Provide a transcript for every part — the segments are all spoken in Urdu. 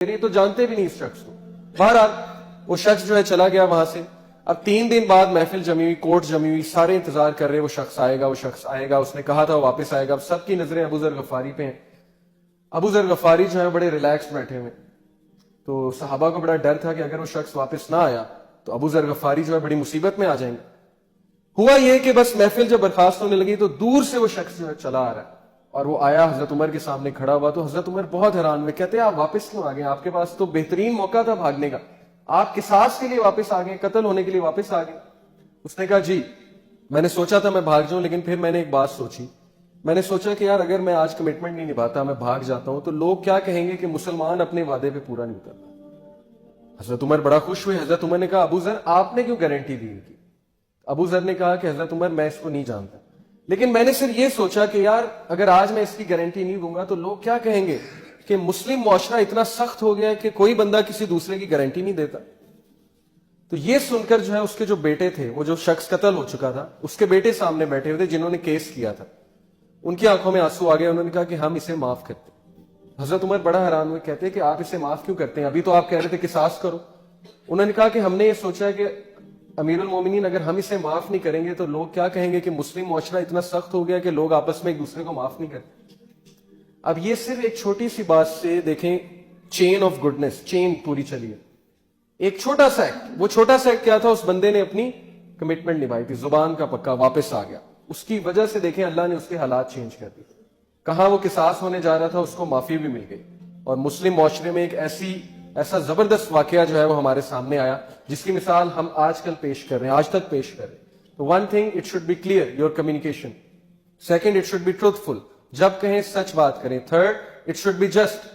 میری تو جانتے بھی نہیں اس شخص کو. بہرحال وہ شخص جو ہے چلا گیا وہاں سے. اب 3 دن بعد محفل جمی ہوئی, کورٹ جمی ہوئی, سارے انتظار کر رہے وہ شخص آئے گا, وہ شخص آئے گا. اس نے کہا تھا وہ واپس آئے گا. اب سب کی نظریں ابو ذر غفاری پہ ہیں. ابو ذر غفاری جو ہے بڑے ریلیکس بیٹھے ہوئے. تو صحابہ کو بڑا ڈر تھا کہ اگر وہ شخص واپس نہ آیا تو ابو ذر غفاری جو ہے بڑی مصیبت میں آ جائیں گے. ہوا یہ کہ بس محفل جب برخاست ہونے لگی تو دور سے وہ شخص جو ہے چلا آ رہا ہے, اور وہ آیا حضرت عمر کے سامنے کھڑا ہوا. تو حضرت عمر بہت حیران ہوئے, کہتے ہیں آپ واپس کیوں آ گئے؟ آپ کے پاس تو بہترین موقع تھا بھاگنے کا, آپ قصاص کے لیے واپس آ گئے, قتل ہونے کے لیے واپس آ گئے. اس نے کہا جی میں نے سوچا تھا میں بھاگ جاؤں, لیکن پھر میں نے ایک بات سوچی. میں نے سوچا کہ یار اگر میں آج کمٹمنٹ نہیں نبھاتا, میں بھاگ جاتا ہوں, تو لوگ کیا کہیں گے کہ مسلمان اپنے وعدے پہ پورا نہیں اترتا. حضرت عمر بڑا خوش ہوئے. حضرت عمر نے کہا ابو ذر آپ نے کیوں گارنٹی دی ان کی؟ ابو ذر نے کہا کہ حضرت عمر میں اس کو نہیں جانتا, لیکن میں نے صرف یہ سوچا کہ یار اگر آج میں اس کی گارنٹی نہیں دوں گا تو لوگ کیا کہیں گے کہ مسلم معاشرہ اتنا سخت ہو گیا ہے کہ کوئی بندہ کسی دوسرے کی گارنٹی نہیں دیتا. تو یہ سن کر جو ہے اس کے جو بیٹے تھے, وہ جو شخص قتل ہو چکا تھا, اس کے بیٹے سامنے بیٹھے ہوئے تھے جنہوں نے کیس کیا تھا. ان کی آنکھوں میں آنسو آ گئے. انہوں نے کہا کہ ہم اسے معاف کرتے. حضرت عمر بڑا حیران ہوئے, کہتے کہ آپ اسے معاف کیوں کرتے ہیں؟ ابھی تو آپ کہہ رہے تھے قصاص کرو. انہوں نے کہا کہ ہم نے یہ سوچا کہ امیر المومنین اگر ہم اسے معاف نہیں کریں گے تو لوگ کیا کہیں گے کہ مسلم معاشرہ اتنا سخت ہو گیا کہ لوگ آپس میں ایک دوسرے کو معاف نہیں کرتے. اب یہ صرف ایک چھوٹی سی بات سے دیکھیں چین آف گڈنس, چین پوری چلی ہے. ایک چھوٹا سا ایکٹ, وہ چھوٹا سا ایکٹ کیا تھا؟ اس بندے نے اپنی کمٹمنٹ نبھائی تھی, زبان کا پکا, واپس آ گیا. اس کی وجہ سے دیکھیں اللہ نے اس کے حالات چینج کر دی. کہاں وہ قصاص ہونے جا رہا تھا اس کو معافی بھی مل گئی, اور مسلم معاشرے میں ایک ایسا زبردست واقعہ جو ہے وہ ہمارے سامنے آیا جس کی مثال ہم آج کل پیش کر رہے ہیں, آج تک پیش کر رہے ہیں. تو one thing, it should be clear your communication. Second, it should be truthful, جب کہیں سچ بات کریں. Third, it should be just,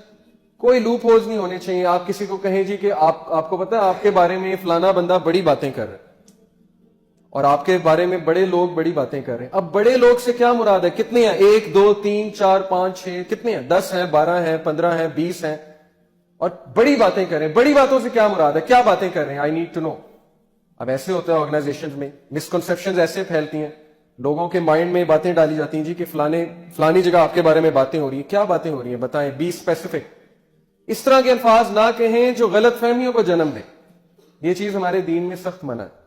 کوئی لوپ ہولز نہیں ہونے چاہیے. آپ کسی کو کہیں جی کہ آپ کو پتا ہے آپ کے بارے میں فلانا بندہ بڑی باتیں کر رہا ہے, اور آپ کے بارے میں بڑے لوگ بڑی باتیں کر رہے ہیں. اب بڑے لوگ سے کیا مراد ہے؟ کتنے ہیں؟ 1 2 3 4 5 6, کتنے ہیں؟ 10 ہیں, 12 ہیں, 15 ہیں, 20 ہیں, اور بڑی باتیں کر رہے ہیں. بڑی باتوں سے کیا مراد ہے؟ کیا باتیں کر رہے ہیں؟ I need to know. اب ایسے ہوتا ہے آرگنائزیشن میں, مسکنسپشنز ایسے پھیلتی ہیں, لوگوں کے مائنڈ میں باتیں ڈالی جاتی ہیں جی کہ فلانی جگہ آپ کے بارے میں باتیں ہو رہی ہیں. کیا باتیں ہو رہی ہیں بتائیں, بی اسپیسیفک. اس طرح کے الفاظ نہ کہیں جو غلط فہمیوں کو جنم دیں. یہ چیز ہمارے دین میں سخت منع ہے.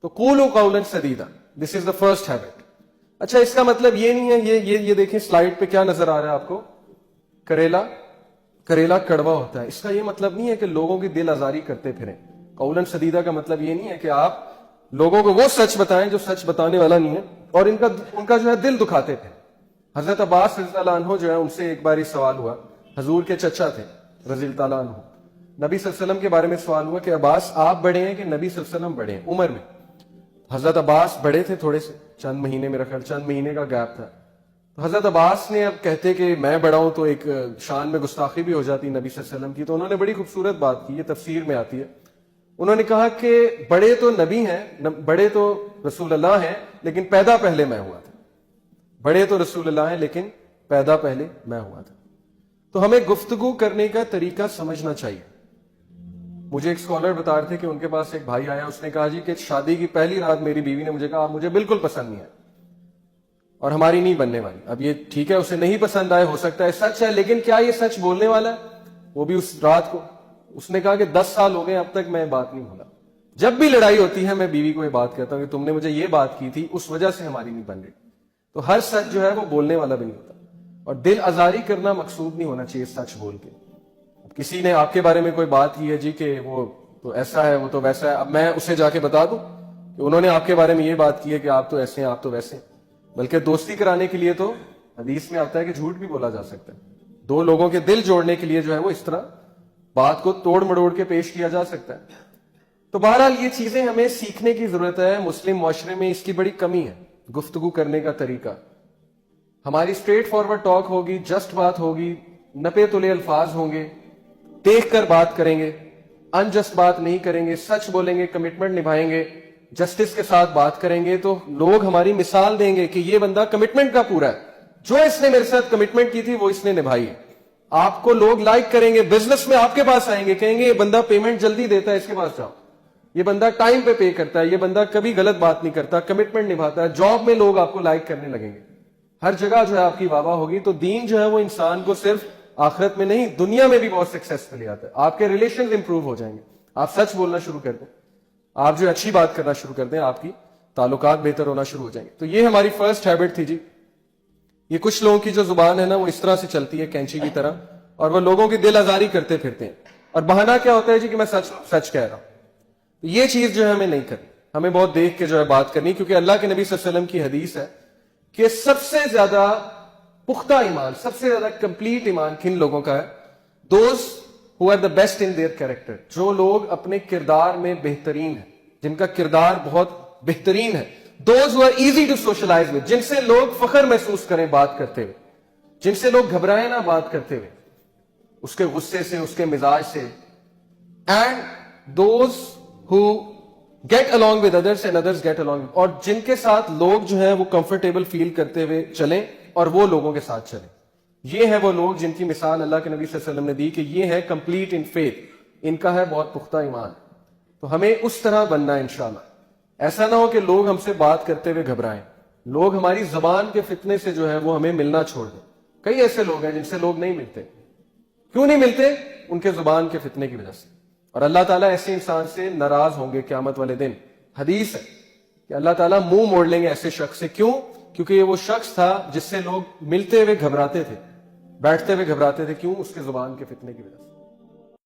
تو قولوا قولا سدیدا, دس از دا فرسٹ ہیبٹ. اچھا اس کا مطلب یہ نہیں ہے, یہ دیکھیں سلائیڈ پہ کیا نظر آ رہا ہے آپ کو, کریلا کڑوا ہوتا ہے. اس کا یہ مطلب نہیں ہے کہ لوگوں کی دل آزاری کرتے پھریں. قولا سدیدا کا مطلب یہ نہیں ہے کہ آپ لوگوں کو وہ سچ بتائیں جو سچ بتانے والا نہیں ہے اور ان کا جو ہے دل دکھاتے تھے. حضرت عباس رضی اللہ عنہ جو ہے ان سے ایک بار یہ سوال ہوا, حضور کے چچا تھے رضی اللہ تعالیٰ عنہ. نبی صلی اللہ علیہ وسلم کے بارے میں سوال ہوا کہ عباس آپ بڑے ہیں کہ نبی صلی اللہ علیہ وسلم بڑے ہیں عمر میں؟ حضرت عباس بڑے تھے تھوڑے سے, چند مہینے میں رکھا, چند مہینے کا گیپ تھا. تو حضرت عباس نے اب کہتے کہ میں بڑا ہوں تو ایک شان میں گستاخی بھی ہو جاتی نبی صلی اللہ علیہ وسلم کی. تو انہوں نے بڑی خوبصورت بات کی, یہ تفسیر میں آتی ہے. انہوں نے کہا کہ بڑے تو نبی ہیں, بڑے تو رسول اللہ ہیں, لیکن پیدا پہلے میں ہوا تھا. بڑے تو رسول اللہ ہیں لیکن پیدا پہلے میں ہوا تھا. تو ہمیں گفتگو کرنے کا طریقہ سمجھنا چاہیے. مجھے ایک اسکالر بتا رہے تھے کہ ان کے پاس ایک بھائی آیا, اس نے کہا جی کہ شادی کی پہلی رات میری بیوی نے مجھے کہا آپ مجھے بالکل پسند نہیں ہے اور ہماری نہیں بننے والی. اب یہ ٹھیک ہے اسے نہیں پسند آئے, ہو سکتا ہے سچ ہے, لیکن کیا یہ سچ بولنے والا ہے؟ وہ بھی اس رات کو. اس نے کہا کہ 10 سال ہو گئے اب تک میں بات نہیں بھولا. جب بھی لڑائی ہوتی ہے میں بیوی کو یہ بات کہتا ہوں کہ تم نے مجھے یہ بات کی تھی, اس وجہ سے ہماری نہیں بن رہی. تو ہر سچ جو ہے وہ بولنے والا بھی نہیں ہوتا, اور دل آزاری کرنا مقصود نہیں ہونا چاہیے سچ بول کے. کسی نے آپ کے بارے میں کوئی بات کی ہے جی کہ وہ تو ایسا ہے, وہ تو ویسا ہے, اب میں اسے جا کے بتا دوں کہ انہوں نے آپ کے بارے میں یہ بات کی ہے کہ آپ تو ایسے ہیں, آپ تو ویسے ہیں. بلکہ دوستی کرانے کے لیے تو حدیث میں آتا ہے کہ جھوٹ بھی بولا جا سکتا ہے. 2 لوگوں کے دل جوڑنے کے لیے جو ہے وہ اس طرح بات کو توڑ مڑوڑ کے پیش کیا جا سکتا ہے. تو بہرحال یہ چیزیں ہمیں سیکھنے کی ضرورت ہے. مسلم معاشرے میں اس کی بڑی کمی ہے, گفتگو کرنے کا طریقہ. ہماری اسٹریٹ فارورڈ ٹاک ہوگی, جسٹ بات ہوگی, نپے تلے الفاظ ہوں گے, دیکھ کر بات کریں گے, انجسٹ بات نہیں کریں گے, سچ بولیں گے, کمٹمنٹ نبھائیں گے, جسٹس کے ساتھ بات کریں گے, تو لوگ ہماری مثال دیں گے کہ یہ بندہ کمٹمنٹ کا پورا ہے. جو اس نے میرے ساتھ کمٹمنٹ کی تھی وہ اس نے نبھائی ہے. آپ کو لوگ لائک کریں گے, بزنس میں آپ کے پاس آئیں گے, کہیں گے یہ بندہ پیمنٹ جلدی دیتا ہے, اس کے پاس جاؤ, یہ بندہ ٹائم پہ پے کرتا ہے, یہ بندہ کبھی غلط بات نہیں کرتا, کمٹمنٹ نبھاتا ہے. جاب میں لوگ آپ کو لائک کرنے لگیں گے, ہر جگہ جو ہے آپ کی واہ واہ ہوگی. تو دین جو ہے وہ انسان کو صرف آخرت میں نہیں دنیا میں بھی بہت سکسیسفلی آتا ہے. آپ کے ریلیشنز امپروو ہو جائیں گے, آپ سچ بولنا شروع کر دیں, آپ جو اچھی بات کرنا شروع کر دیں, آپ کی تعلقات بہتر ہونا شروع ہو جائیں گے. تو یہ ہماری فرسٹ ہیبٹ تھی جی. یہ کچھ لوگوں کی جو زبان ہے نا وہ اس طرح سے چلتی ہے کینچی کی طرح, اور وہ لوگوں کی دل آزاری کرتے پھرتے ہیں, اور بہانہ کیا ہوتا ہے جی کہ میں سچ کہہ رہا ہوں. یہ چیز جو ہے ہمیں نہیں کرنی, ہمیں بہت دیکھ کے جو ہے بات کرنی, کیونکہ اللہ کے نبی صلی اللہ علیہ وسلم کی حدیث ہے کہ سب سے زیادہ پختہ ایمان, سب سے زیادہ کمپلیٹ ایمان کن لوگوں کا ہے؟ Those who are the best in their character, جو لوگ اپنے کردار میں بہترین ہیں, جن کا کردار بہت بہترین ہے. Those who are easy to socialise with, جن سے لوگ فخر محسوس کریں بات کرتے ہوئے, جن سے لوگ گھبرائیں نہ بات کرتے ہوئے, اس کے غصے سے, اس کے مزاج سے. And those who get along with others and others get along with, اور جن کے ساتھ لوگ جو ہیں وہ کمفرٹیبل فیل کرتے ہوئے چلیں اور وہ لوگوں کے ساتھ چلیں. یہ ہے وہ لوگ جن کی مثال اللہ کے نبی صلی اللہ علیہ وسلم نے دی کہ یہ ہے کمپلیٹ ان فیتھ, ان کا ہے بہت پختہ ایمان. تو ہمیں اس طرح بننا ہے انشاءاللہ. ایسا نہ ہو کہ لوگ ہم سے بات کرتے ہوئے گھبرائیں, لوگ ہماری زبان کے فتنے سے جو ہے وہ ہمیں ملنا چھوڑ دیں. کئی ایسے لوگ ہیں جن سے لوگ نہیں ملتے. کیوں نہیں ملتے؟ ان کے زبان کے فتنے کی وجہ سے. اور اللہ تعالیٰ ایسے انسان سے ناراض ہوں گے قیامت والے دن. حدیث ہے کہ اللہ تعالیٰ منہ موڑ لیں گے ایسے شخص سے. کیوں؟ کیونکہ یہ وہ شخص تھا جس سے لوگ ملتے ہوئے گھبراتے تھے, بیٹھتے ہوئے گھبراتے تھے. کیوں؟ اس کے زبان کے فتنے کی وجہ سے.